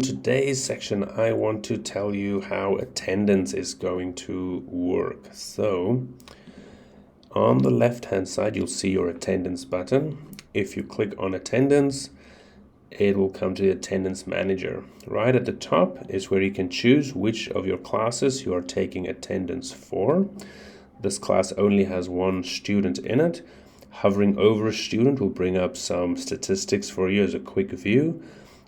Today's section, I want to tell you how attendance is going to work. So, on the left-hand side, you'll see your attendance button. If you click on attendance, it will come to the attendance manager. Right at the top is where you can choose which of your classes you are taking attendance for. This class only has one student in it. Hovering over a student will bring up some statistics for you as a quick view.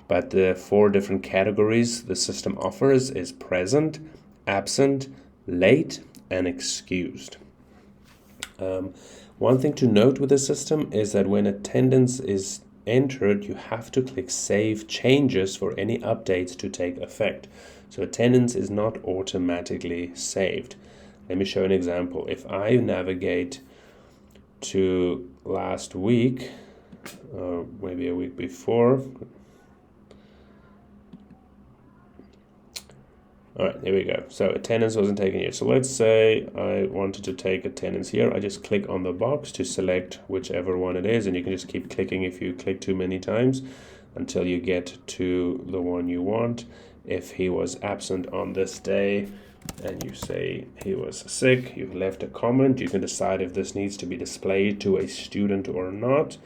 But the 4 different categories the system offers is present, absent, late, and excused. One thing to note with the system is that when attendance is entered, you have to click Save Changes for any updates to take effect. So attendance is not automatically saved. Let me show an example. If I navigate to last week, or maybe a week before, all right, there we go. So attendance wasn't taken here. So let's say I wanted to take attendance here. I just click on the box to select whichever one it is, and you can just keep clicking if you click too many times until you get to the one you want. If he was absent on this day and you say he was sick, you've left a comment. You can decide if this needs to be displayed to a student or not,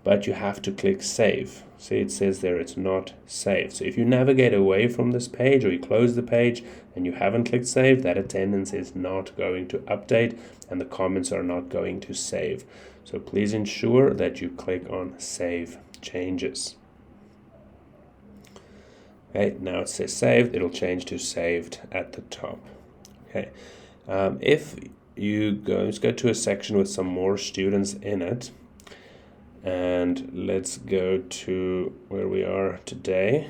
but you have to click Save. See, it says there it's not saved. So if you navigate away from this page or you close the page and you haven't clicked Save, that attendance is not going to update and the comments are not going to save. So please ensure that you click on Save Changes. Okay, now it says saved, it'll change to saved at the top. Okay, if you let's go to a section with some more students in it, and let's go to where we are today.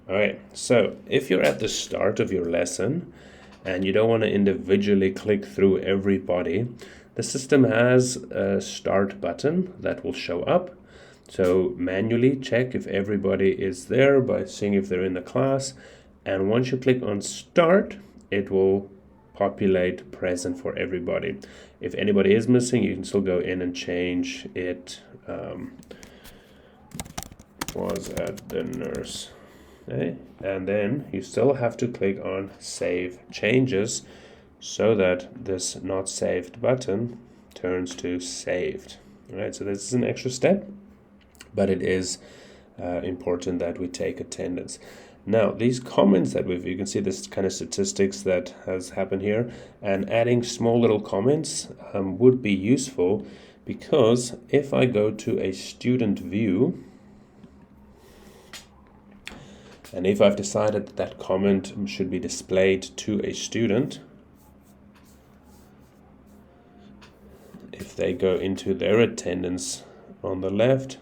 All right, so if you're at the start of your lesson and you don't want to individually click through everybody, the system has a start button that will show up. So manually check if everybody is there by seeing if they're in the class. And once you click on start, it will populate present for everybody. If anybody is missing, you can still go in and change it. Was at the nurse. Okay? And then you still have to click on Save Changes so that this not saved button turns to saved. All right, so this is an extra step, but it is important that we take attendance. Now, these comments that you can see this kind of statistics that has happened here, and adding small little comments would be useful, because if I go to a student view, and if I've decided that comment should be displayed to a student, if they go into their attendance on the left,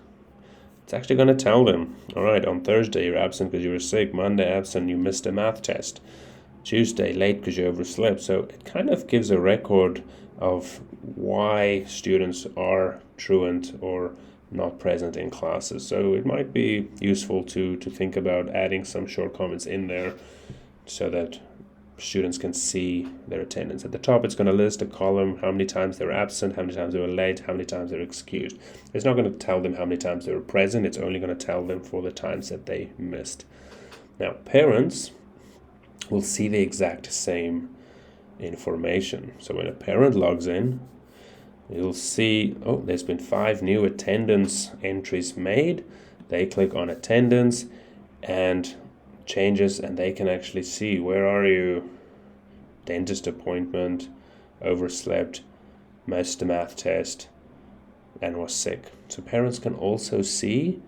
it's actually going to tell them, all right, on Thursday you're absent because you were sick, Monday absent, you missed a math test, Tuesday late because you overslept. So it kind of gives a record of why students are truant or not present in classes. So it might be useful to think about adding some short comments in there so that students can see their attendance. At the top, it's going to list a column, how many times they were absent, how many times they were late, how many times they were excused. It's not going to tell them how many times they were present. It's only going to tell them for the times that they missed. Now, parents will see the exact same information. So when a parent logs in, you'll see, oh, there's been 5 new attendance entries made. They click on attendance and changes, and they can actually see, where are you? Dentist appointment, overslept, missed a math test, and was sick. So parents can also see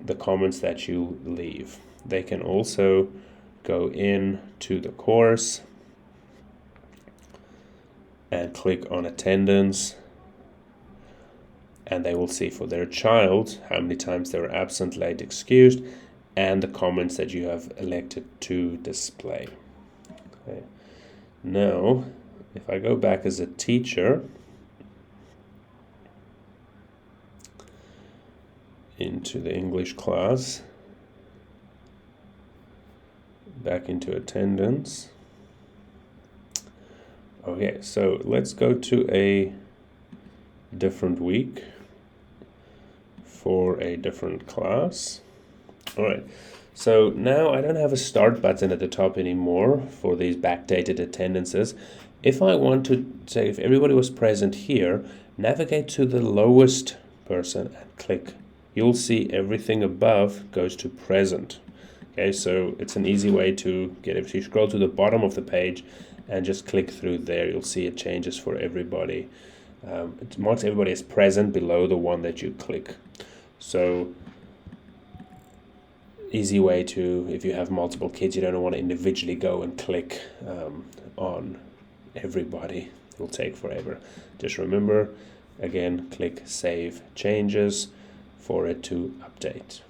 the comments that you leave. They can also go in to the course and click on attendance, and they will see for their child how many times they were absent, late, excused, and the comments that you have elected to display. Okay. Now, if I go back as a teacher into the English class, back into attendance. Okay, so let's go to a different week for a different class. All right. So now I don't have a start button at the top anymore for these backdated attendances. If I want to say if everybody was present here, navigate to the lowest person and click. You'll see everything above goes to present. Okay, so it's an easy way to get it. If you scroll to the bottom of the page and just click through there, you'll see it changes for everybody. It marks everybody as present below the one that you click. So easy way to, if you have multiple kids, you don't want to individually go and click on everybody. It'll take forever. Just remember, again, click Save Changes for it to update.